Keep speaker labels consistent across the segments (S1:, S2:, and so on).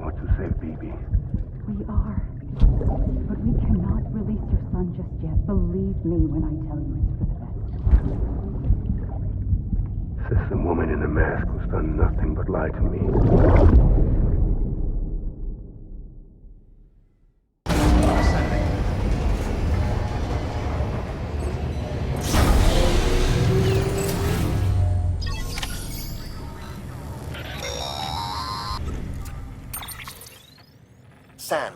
S1: want to save BB.
S2: We are. But we cannot release your son just yet. Believe me when I tell you it's for the best.
S1: System woman in the mask who's done nothing but lie to me.
S3: Sam,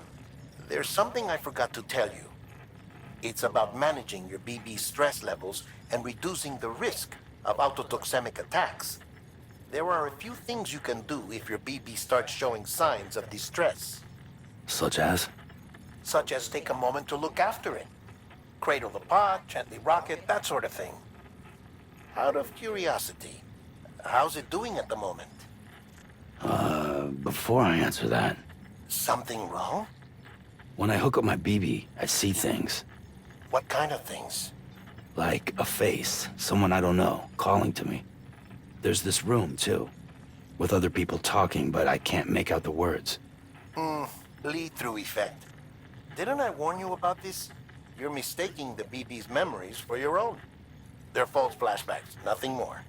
S3: there's something I forgot to tell you. It's about managing your BB stress levels and reducing the risk of autotoxemic attacks. There are a few things you can do if your BB starts showing signs of distress.
S4: Such as?
S3: Such as take a moment to look after it. Cradle the pot, gently rock it, that sort of thing. Out of curiosity, how's it doing at the moment?
S4: Before I answer that,
S3: Something wrong?
S4: when I hook up my BB, I see things.
S3: What kind of things?
S4: Like a face, someone I don't know, calling to me. There's this room, too, with other people talking, but I can't make out the words.
S3: Lead-through effect. Didn't I warn you about this? You're mistaking the BB's memories for your own. They're false flashbacks, nothing more.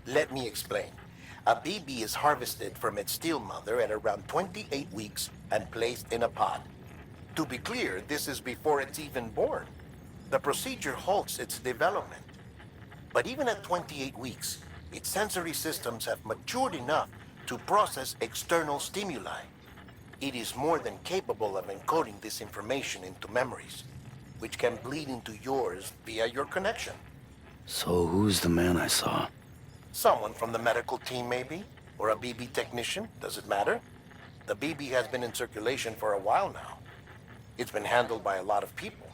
S3: Let me explain. A BB is harvested from its steel mother at around 28 weeks and placed in a pod. To be clear, this is before it's even born. The procedure halts its development. But even at 28 weeks, its sensory systems have matured enough to process external stimuli. It is more than capable of encoding this information into memories, which can bleed into yours via your connection.
S4: So who's the man I saw?
S3: Someone from the medical team, maybe? Or a BB technician? Does it matter? The BB has been in circulation for a while now. It's been handled by a lot of people.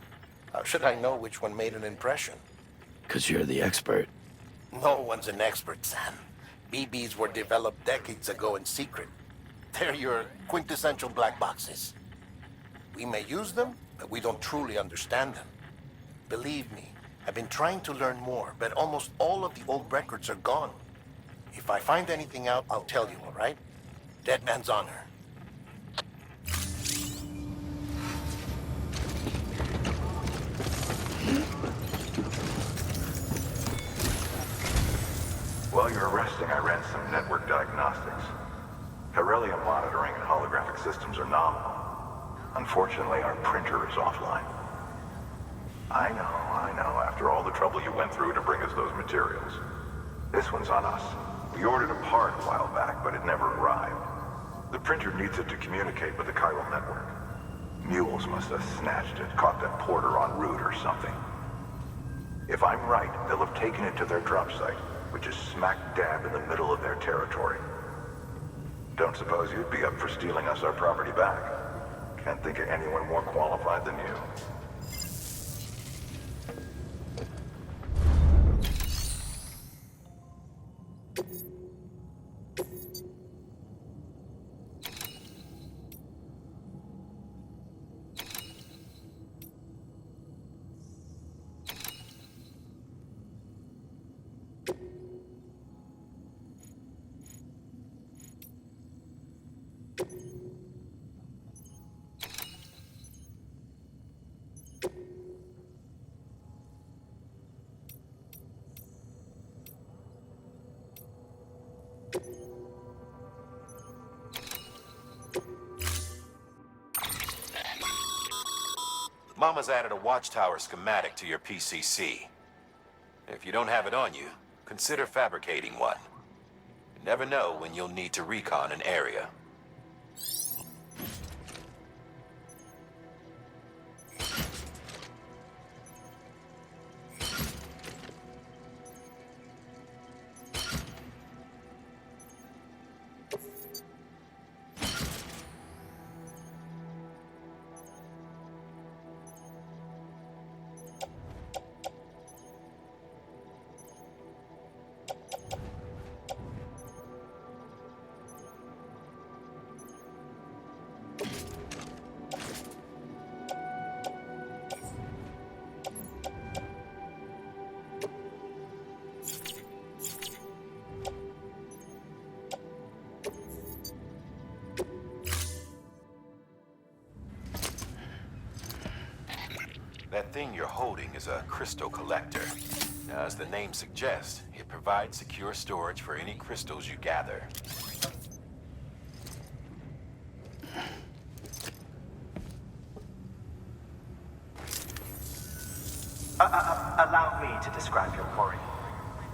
S3: How should I know which one made an impression?
S4: 'Cause you're the expert.
S3: No one's an expert, Sam. BBs were developed decades ago in secret. They're your quintessential black boxes. We may use them, but we don't truly understand them. Believe me, I've been trying to learn more, but almost all of the old records are gone. If I find anything out, I'll tell you, all right? Dead man's honor.
S5: While you're resting, I ran some network diagnostics. Beryllium monitoring and holographic systems are nominal. Unfortunately, our printer is offline. I know. After all the trouble you went through to bring us those materials. This one's on us. We ordered a part a while back, but it never arrived. The printer needs it to communicate with the chiral network. Mules must have snatched it, caught that porter en route or something. If I'm right, they'll have taken it to their drop site, which is smack dab in the middle of their territory. Don't suppose you'd be up for stealing us our property back? Can't think of anyone more qualified than you.
S6: Mama's added a watchtower schematic to your PCC. If you don't have it on you, consider fabricating one. You never know when you'll need to recon an area. That thing you're holding is a crystal collector. Now, as the name suggests, it provides secure storage for any crystals you gather.
S7: Allow me to describe your quarry.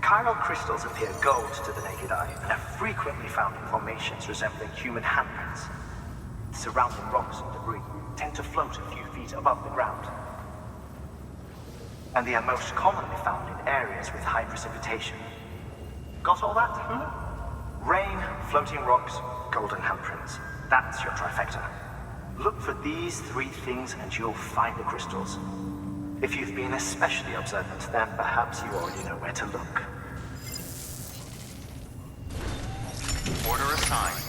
S7: Chiral crystals appear gold to the naked eye and are frequently found in formations resembling human handprints. Surrounding rocks and debris tend to float a few feet above the ground. And they are most commonly found in areas with high precipitation. Got all that? Rain, floating rocks, golden handprints. That's your trifecta. Look for these three things and you'll find the crystals. If you've been especially observant, then perhaps you already know where to look.
S8: Order assigned.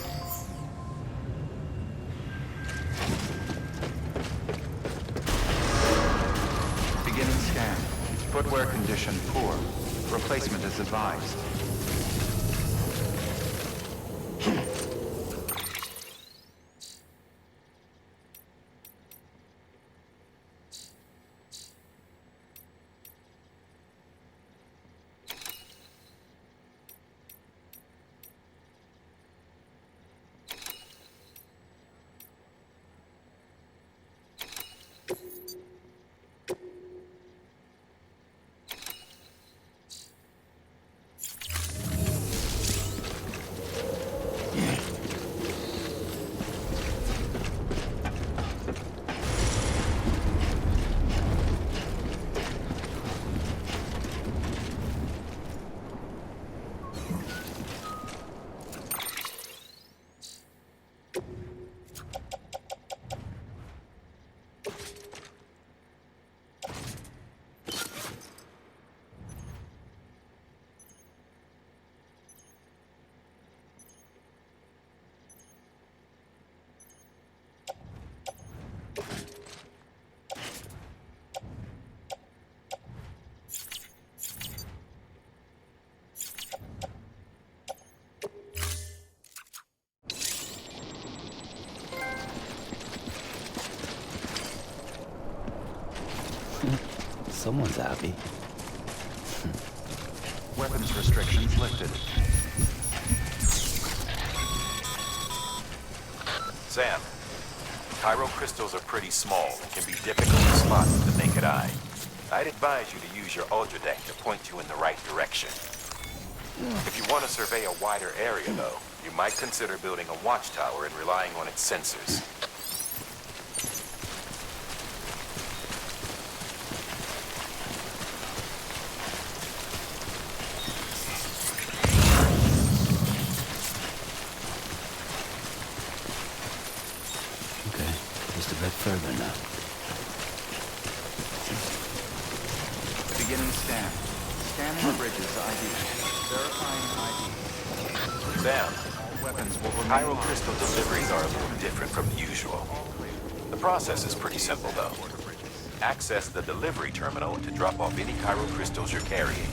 S8: Beginning scan. Footwear condition poor. Replacement is advised.
S4: Someone's happy.
S8: Weapons restrictions lifted.
S6: Sam, chiral crystals are pretty small and can be difficult to spot with the naked eye. I'd advise you to use your Ultra Deck to point you in the right direction. If you want to survey a wider area, though, you might consider building a watchtower and relying on its sensors.
S4: Okay, just a bit further now.
S8: Beginning scan. Scanning bridges ID. Verifying ID.
S6: Sam,
S8: All weapons will remain
S6: chiral
S8: locked.
S6: crystal deliveries are a little different from the usual. The process is pretty simple, though. Access the delivery terminal to drop off any chiral crystals you're carrying.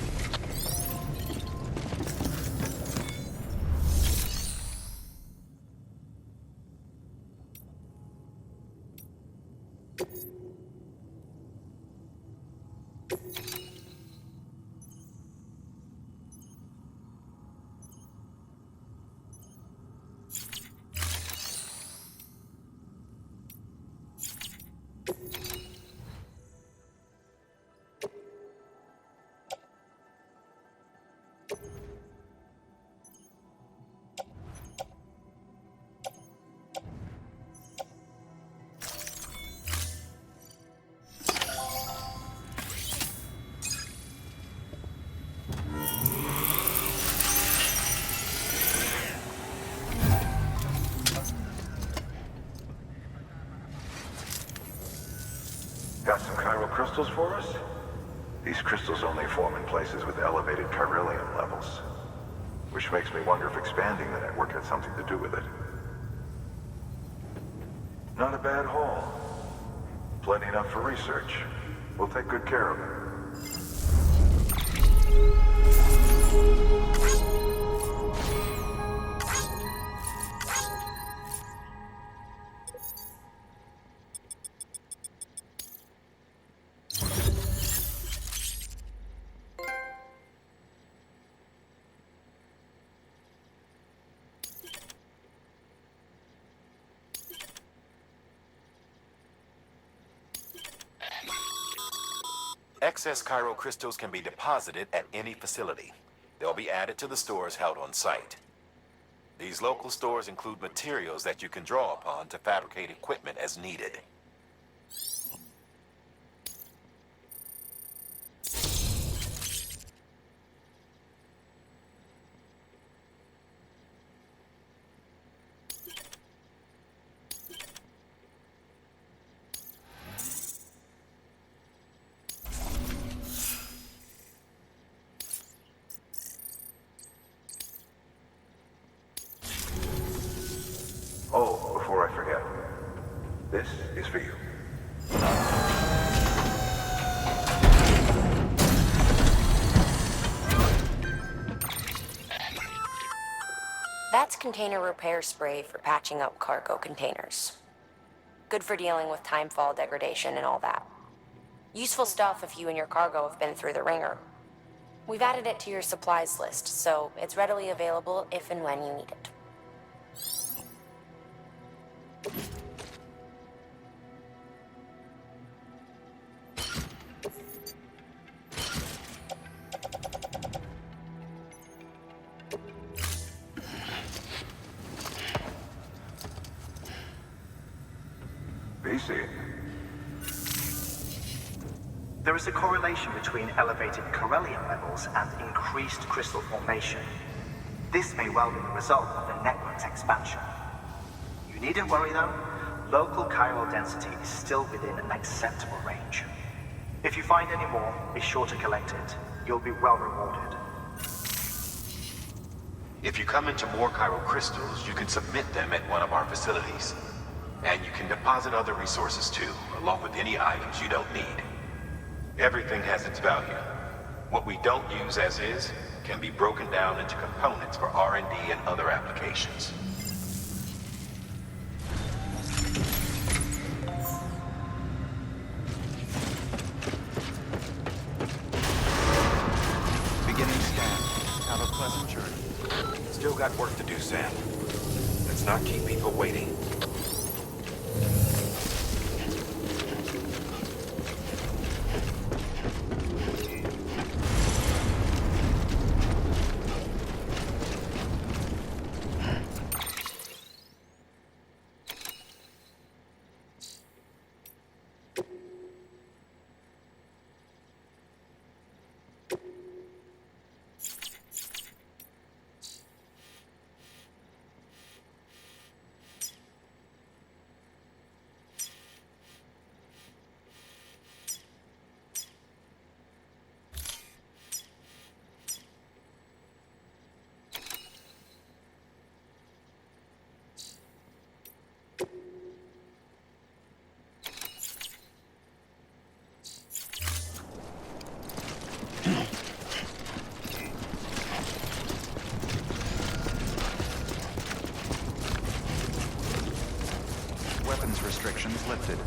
S5: Got some chiral crystals for us? These crystals only form in places with elevated chiralium levels. Which makes me wonder if expanding the network had something to do with it. Not a bad haul. Plenty enough for research. We'll take good care of it.
S6: Excess Cairo crystals can be deposited at any facility. They'll be added to the stores held on site. These local stores include materials that you can draw upon to fabricate equipment as needed.
S5: Oh, before I forget, this is for you.
S9: That's container repair spray for patching up cargo containers. Good for dealing with timefall degradation and all that. Useful stuff if you and your cargo have been through the ringer. We've added it to your supplies list, so it's readily available if and when you need it.
S5: BC.
S7: There is a correlation between elevated Corellium levels and increased crystal formation. This may well be the result of the network's expansion. You needn't worry though, local chiral density is still within an acceptable range. If you find any more, be sure to collect it. You'll be well rewarded.
S6: If you come into more chiral crystals, you can submit them at one of our facilities. And you can deposit other resources too, along with any items you don't need. Everything has its value. What we don't use as is can be broken down into components for R&D and other applications.
S8: Beginning scan. Have a pleasant journey.
S6: Still got work to do, Sam. Let's not keep people waiting.
S8: Weapons restrictions lifted.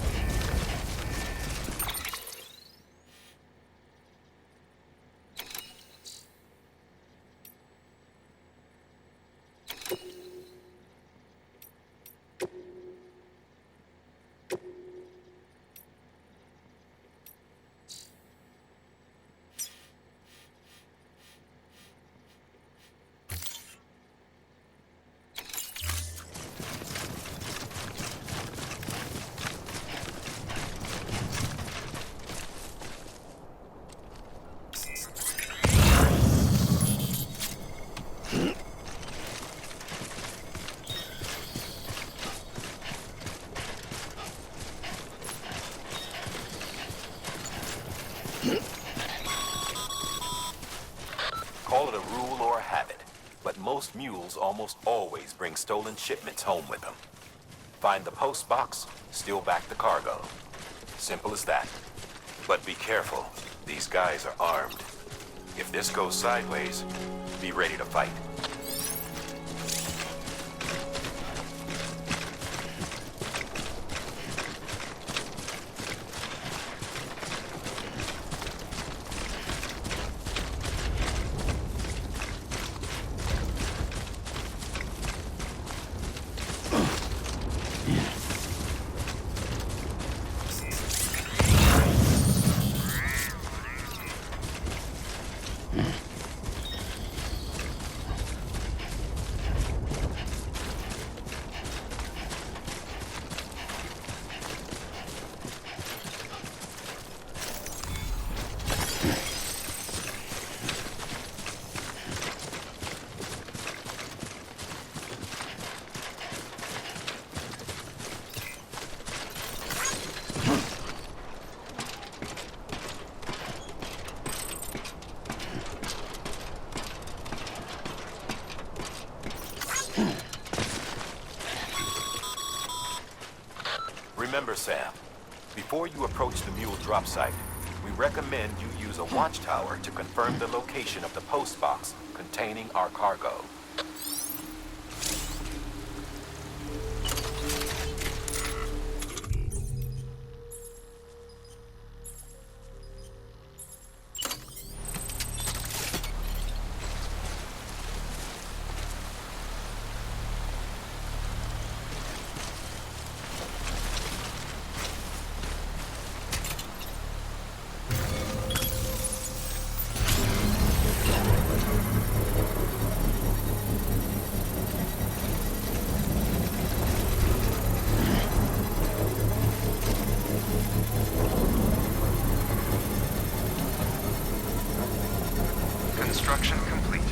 S6: Call it a rule or a habit, but most mules almost always bring stolen shipments home with them. Find the post box, steal back the cargo. Simple as that. But be careful, these guys are armed. If this goes sideways, be ready to fight. Remember, Sam, before you approach the mule drop site, we recommend you use a watchtower to confirm the location of the post box containing our cargo.
S8: Construction complete.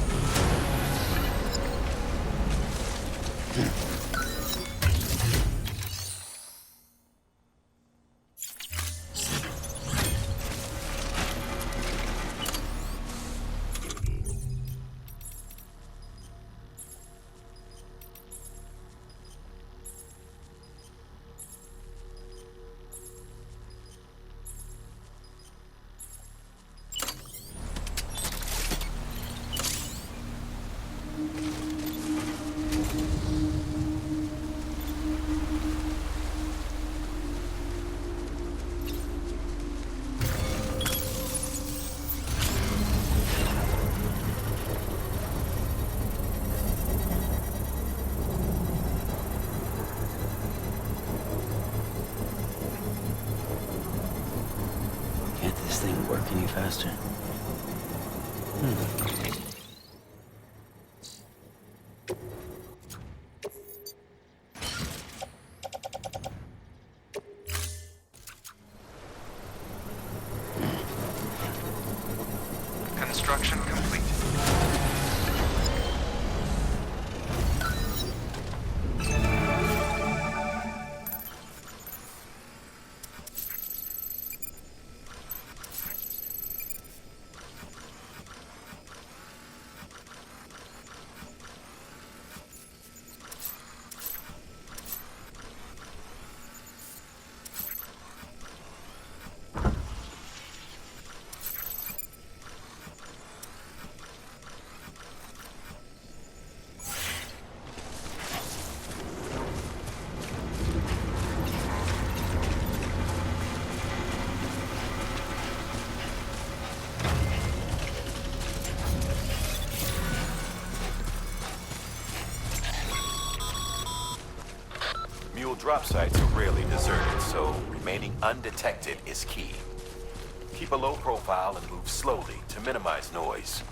S4: Can't this thing work any faster?
S8: Construction complete.
S6: Mule drop sites are rarely deserted, so remaining undetected is key. Keep a low profile and move slowly to minimize noise.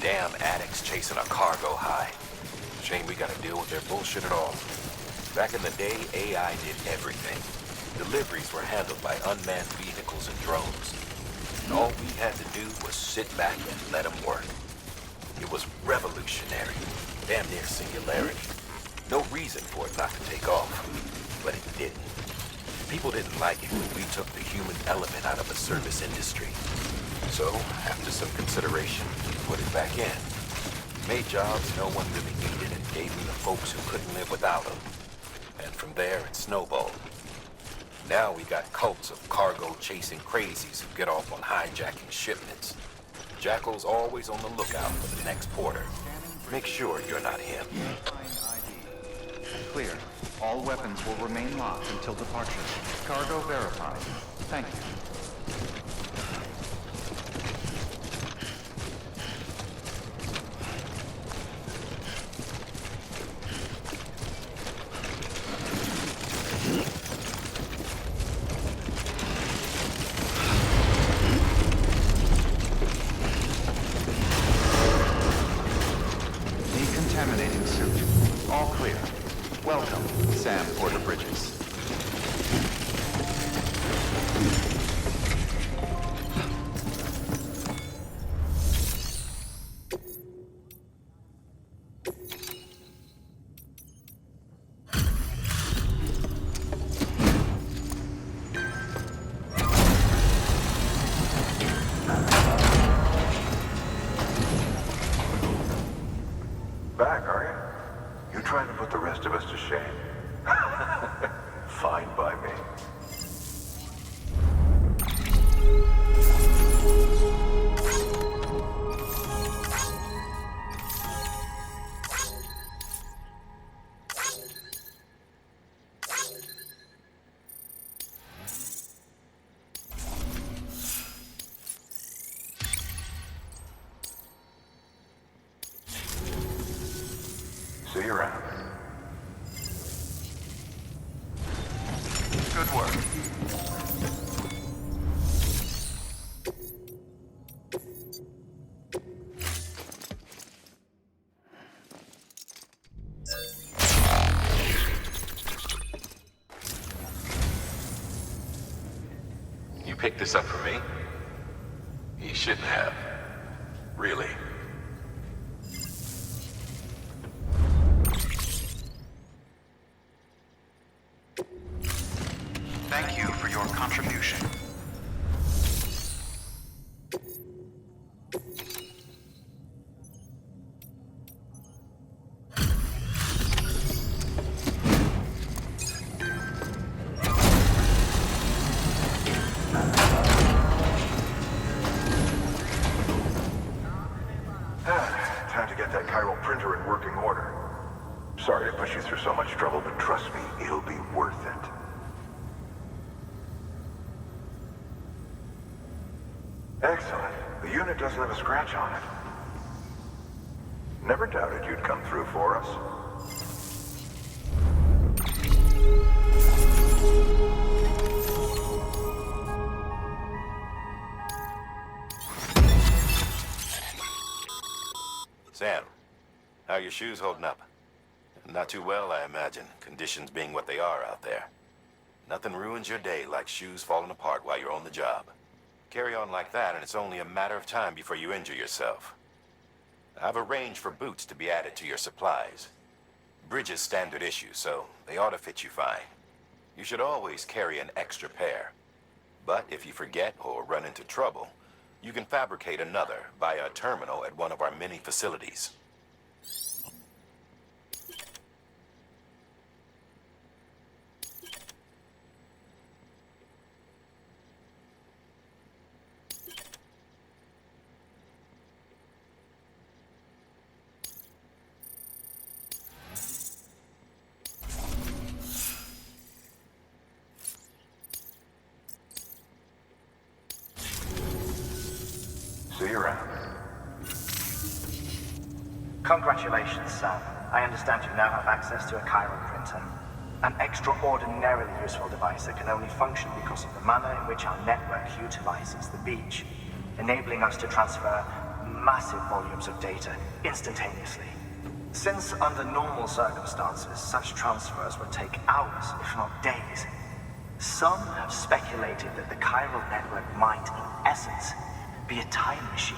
S6: Damn addicts chasing a cargo high. Shame we gotta deal with their bullshit at all. Back in the day, AI did everything. Deliveries were handled by unmanned vehicles and drones. And all we had to do was sit back and let them work. It was revolutionary, damn near singularity. No reason for it not to take off, but it didn't. People didn't like it when we took the human element out of the service industry. So, after some consideration, we put it back in. Made jobs no one really needed and gave them to folks who couldn't live without them. And from there, it snowballed. Now we got cults of cargo-chasing crazies who get off on hijacking shipments. Jackal's always on the lookout for the next porter. Make sure you're not him.
S8: Clear. All weapons will remain locked until departure. Cargo verified. Thank you. Decontaminating suit. All clear. Welcome, Sam Porter Bridges.
S5: Back, are you? You trying to put the rest of us to shame? Fine by me. See you around.
S8: Good work.
S6: You picked this up for me? You shouldn't have. Really.
S8: Thank you for your contribution.
S5: Time to get that chiral printer in working order. Sorry to push you through so much trouble, but trust me, it'll be worth it. Excellent. The unit doesn't have a scratch on it. Never doubted you'd come through for us.
S6: Sam, how are your shoes holding up? Not too well, I imagine, conditions being what they are out there. Nothing ruins your day like shoes falling apart while you're on the job. Carry on like that, and it's only a matter of time before you injure yourself. I've arranged for boots to be added to your supplies. Bridges standard issue, so they ought to fit you fine. You should always carry an extra pair. But if you forget or run into trouble, you can fabricate another via a terminal at one of our many facilities.
S5: See you around.
S7: Congratulations, Sam. I understand you now have access to a chiral printer. An extraordinarily useful device that can only function because of the manner in which our network utilizes the beach, enabling us to transfer massive volumes of data instantaneously. Since under normal circumstances, such transfers would take hours, if not days, some have speculated that the chiral network might, in essence, be a time machine.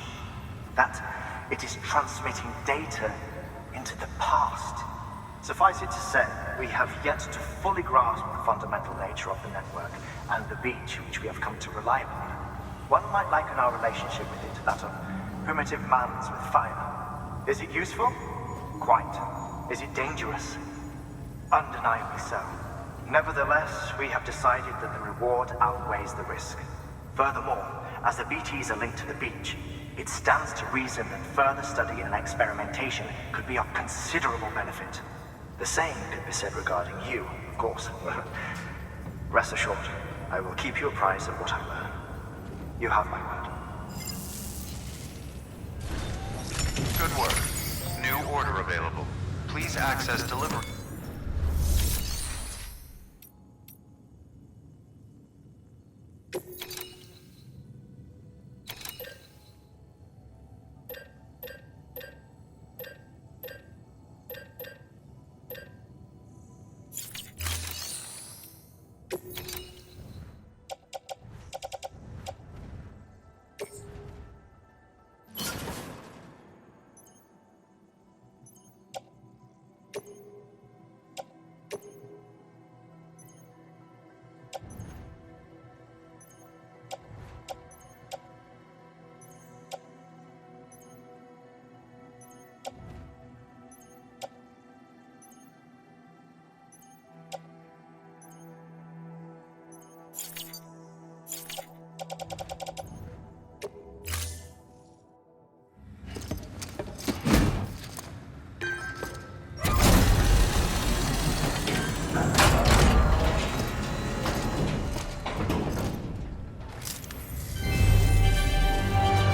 S7: That it is transmitting data into the past. Suffice it to say, we have yet to fully grasp the fundamental nature of the network and the beach which we have come to rely upon. One might liken our relationship with it to that of primitive mans with fire. Is it useful? Quite. Is it dangerous? Undeniably so. Nevertheless, we have decided that the reward outweighs the risk. Furthermore, as the BTs are linked to the beach, it stands to reason that further study and experimentation could be of considerable benefit. The same could be said regarding you, of course. Rest assured, I will keep you apprised of what I learn. You have my word.
S8: Good work. New order available. Please access delivery.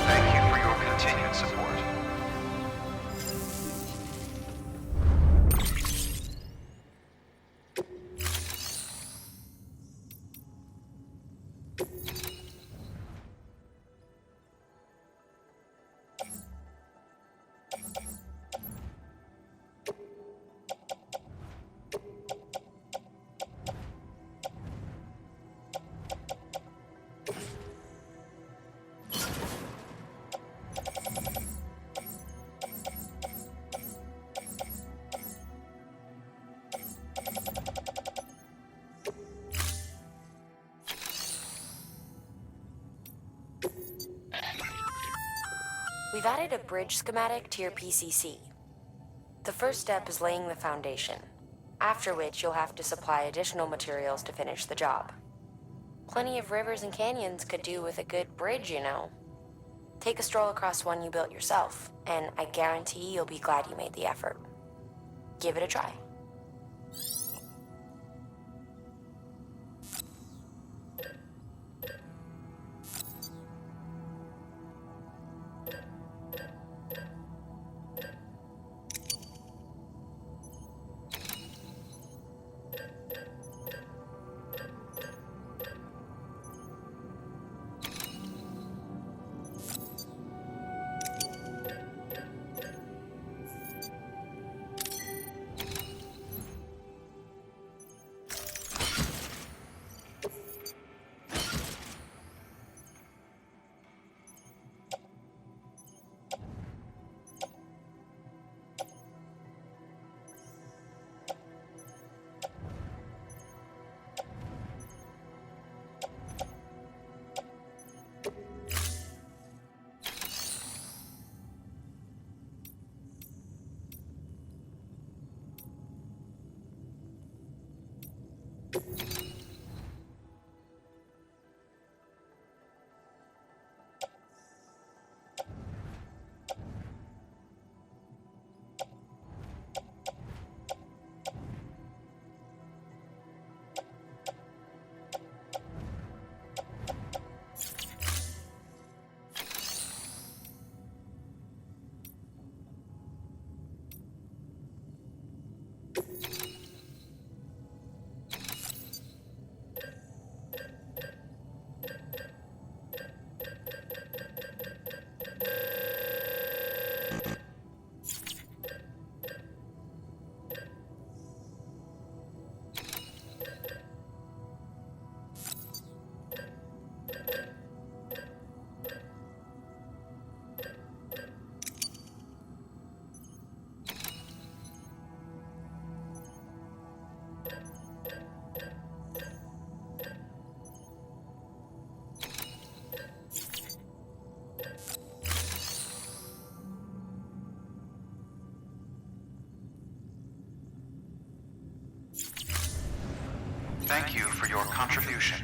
S8: Thank you for your continued support.
S9: We've added a bridge schematic to your PCC. The first step is laying the foundation, after which you'll have to supply additional materials to finish the job. Plenty of rivers and canyons could do with a good bridge, you know. Take a stroll across one you built yourself, and I guarantee you'll be glad you made the effort. Give it a try.
S8: Thank you for your contribution.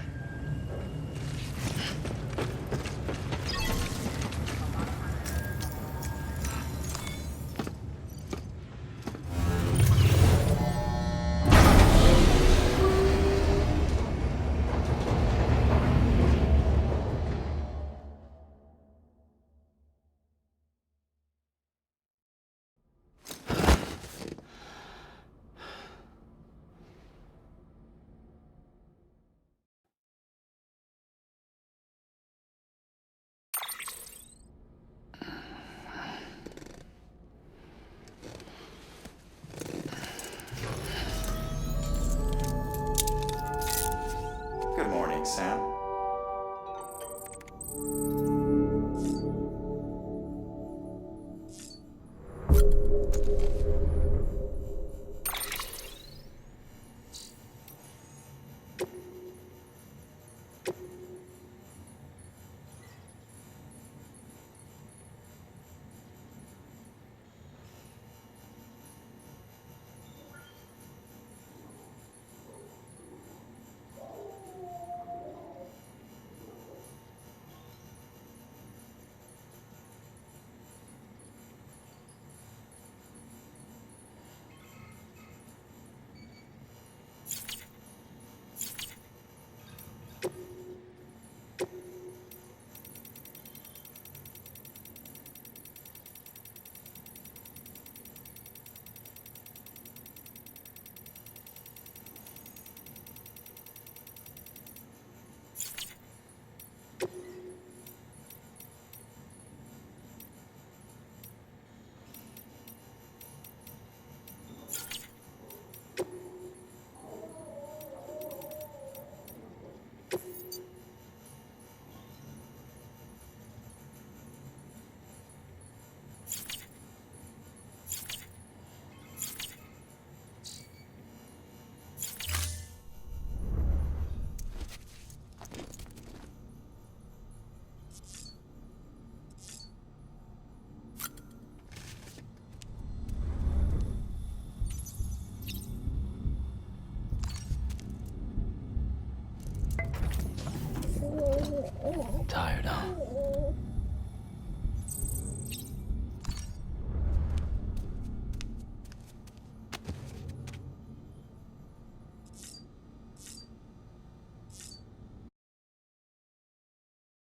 S8: Good morning, Sam.
S4: Tired, huh?